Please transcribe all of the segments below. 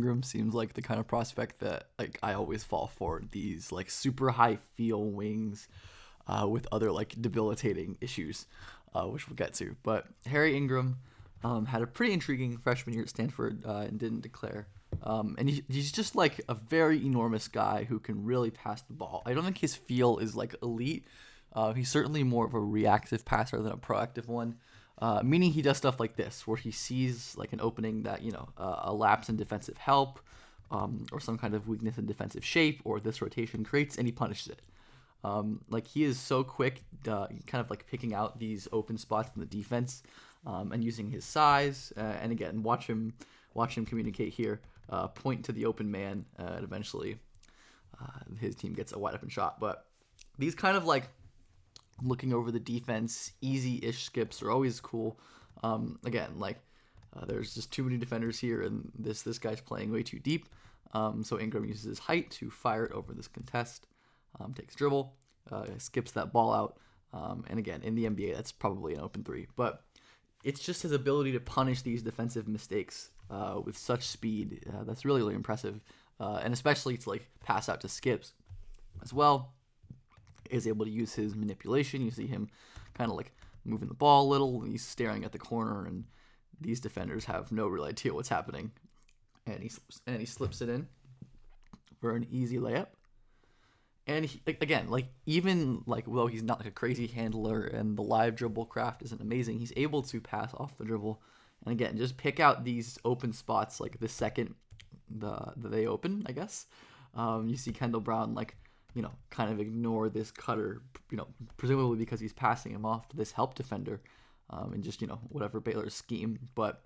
Ingram seems like the kind of prospect that like I always fall for. These like super high feel wings with other like debilitating issues, which we'll get to. But Harry Ingram had a pretty intriguing freshman year at Stanford and didn't declare. And he's just like a very enormous guy who can really pass the ball. I don't think his feel is like elite. He's certainly more of a reactive passer than a proactive one. Meaning he does stuff like this, where he sees like an opening that a lapse in defensive help, or some kind of weakness in defensive shape, or this rotation creates, and he punishes it. Like he is so quick, kind of like picking out these open spots in the defense, and using his size. And again, watch him communicate here. Point to the open man, and eventually his team gets a wide open shot. But these kind of like looking over the defense, easy-ish skips are always cool. Again, like there's just too many defenders here, and this guy's playing way too deep. So Ingram uses his height to fire it over this contest. Takes dribble, skips that ball out, and again, in the NBA, that's probably an open three. But it's just his ability to punish these defensive mistakes with such speed that's really, really impressive, and especially to like pass out to skips as well. Is able to use his manipulation. You see him kind of like moving the ball a little. He's staring at the corner, and these defenders have no real idea what's happening. And he slips it in for an easy layup. And he, again, like even like though he's not like a crazy handler and the live dribble craft isn't amazing, he's able to pass off the dribble. And again, just pick out these open spots like the second they open, I guess. You see Kendall Brown like kind of ignore this cutter, presumably because he's passing him off to this help defender, and just whatever Baylor's scheme. But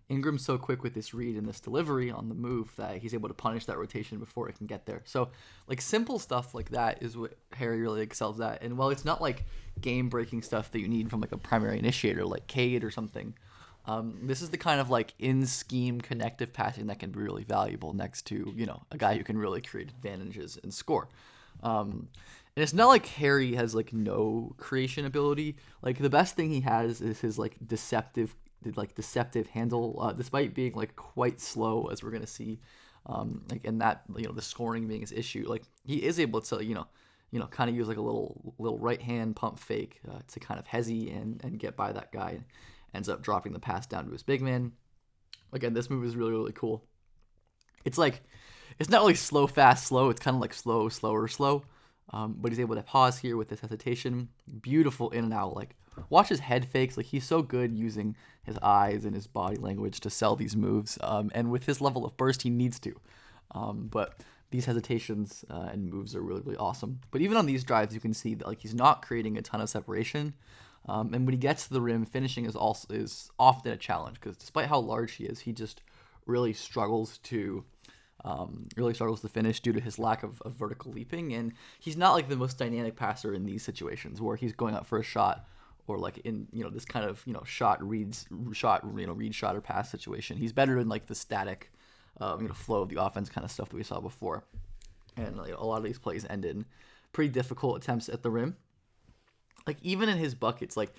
Ingram's so quick with this read and this delivery on the move that he's able to punish that rotation before it can get there. So like simple stuff like that is what Harry really excels at. And while it's not like game-breaking stuff that you need from like a primary initiator like Cade or something, this is the kind of like in-scheme connective passing that can be really valuable next to a guy who can really create advantages and score. And it's not like Harry has like no creation ability. Like the best thing he has is his like deceptive handle, despite being like quite slow, as we're gonna see. Like in that the scoring being his issue, like he is able to kind of use like a little right hand pump fake to kind of hezzy and get by that guy. Ends up dropping the pass down to his big man. Again, this move is really, really cool. It's like it's not really slow, fast, slow. It's kind of like slow, slower, slow. But he's able to pause here with this hesitation. Beautiful in and out. Like, watch his head fakes. Like, he's so good using his eyes and his body language to sell these moves. And with his level of burst, he needs to. But these hesitations and moves are really, really awesome. But even on these drives, you can see that like he's not creating a ton of separation. And when he gets to the rim, finishing is often a challenge because despite how large he is, he just really struggles to finish due to his lack of vertical leaping. And he's not like the most dynamic passer in these situations where he's going up for a shot or like in this kind of read shot or pass situation. He's better in like the static flow of the offense kind of stuff that we saw before. And like, a lot of these plays end in pretty difficult attempts at the rim. Like even in his buckets, like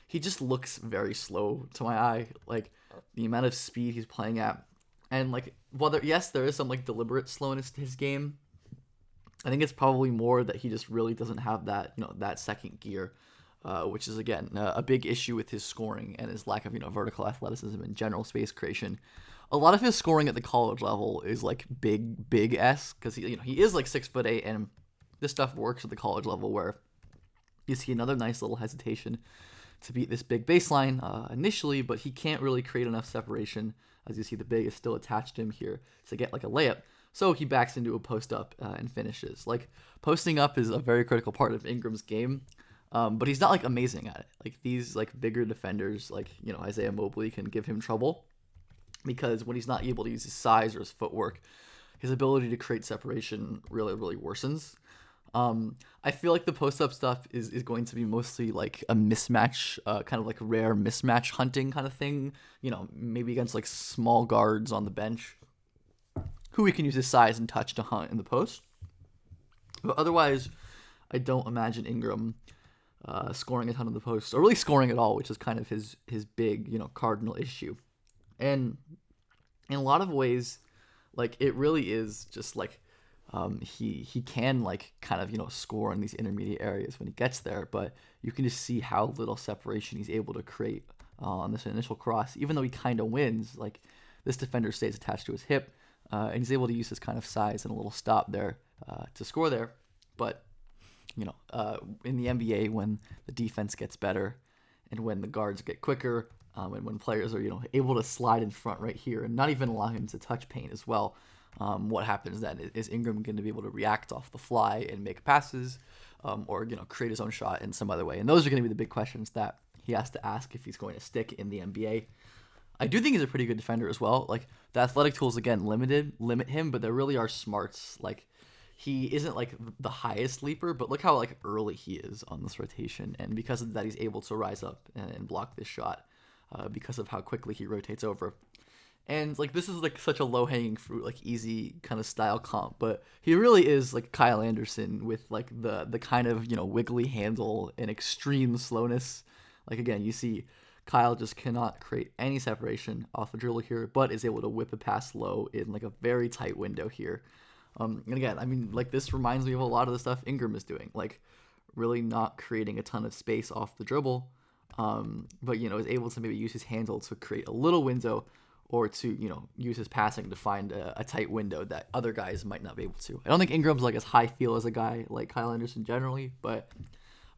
he just looks very slow to my eye. Like the amount of speed he's playing at. And like, there is some like deliberate slowness to his game. I think it's probably more that he just really doesn't have that that second gear, which is again a big issue with his scoring and his lack of vertical athleticism and general space creation. A lot of his scoring at the college level is like big S because he is like 6'8", and this stuff works at the college level where you see another nice little hesitation to beat this big baseline initially, but he can't really create enough separation. As you see, the big is still attached to him here to get like a layup. So he backs into a post up and finishes. Like posting up is a very critical part of Ingram's game, but he's not like amazing at it. Like these like bigger defenders, like Isaiah Mobley, can give him trouble because when he's not able to use his size or his footwork, his ability to create separation really, really worsens. I feel like the post-up stuff is going to be mostly like a mismatch, kind of like rare mismatch hunting kind of thing, maybe against like small guards on the bench who he can use his size and touch to hunt in the post. But otherwise, I don't imagine Ingram scoring a ton of the post or really scoring at all, which is kind of his big, cardinal issue. And in a lot of ways, Like it really is just like he can like kind of score in these intermediate areas when he gets there, but you can just see how little separation he's able to create on this initial cross. Even though he kind of wins, like this defender stays attached to his hip, and he's able to use his kind of size and a little stop there to score there. But in the NBA, when the defense gets better and when the guards get quicker, and when players are able to slide in front right here and not even allow him to touch paint as well, what happens then is Ingram going to be able to react off the fly and make passes, or create his own shot in some other way? And those are going to be the big questions that he has to ask if he's going to stick in the NBA. I do think he's a pretty good defender as well. Like the athletic tools again limit him, but there really are smarts. Like he isn't like the highest leaper, but look how like early he is on this rotation, and because of that, he's able to rise up and block this shot because of how quickly he rotates over. And like this is like such a low hanging fruit, like easy kind of style comp, but he really is like Kyle Anderson with like the kind of wiggly handle and extreme slowness. Like again, you see Kyle just cannot create any separation off the dribble here, but is able to whip a pass low in like a very tight window here. And again, I mean, like this reminds me of a lot of the stuff Ingram is doing, like really not creating a ton of space off the dribble, but is able to maybe use his handle to create a little window, or to use his passing to find a tight window that other guys might not be able to. I don't think Ingram's like as high feel as a guy like Kyle Anderson generally, but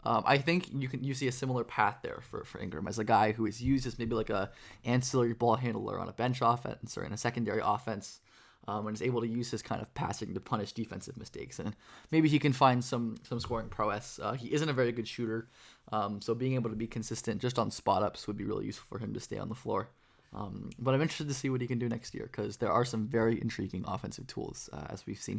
I think you see a similar path there for Ingram as a guy who is used as maybe like a ancillary ball handler on a bench offense or in a secondary offense, and is able to use his kind of passing to punish defensive mistakes. And maybe he can find some scoring prowess. He isn't a very good shooter, so being able to be consistent just on spot ups would be really useful for him to stay on the floor. But I'm interested to see what he can do next year, because there are some very intriguing offensive tools, as we've seen here.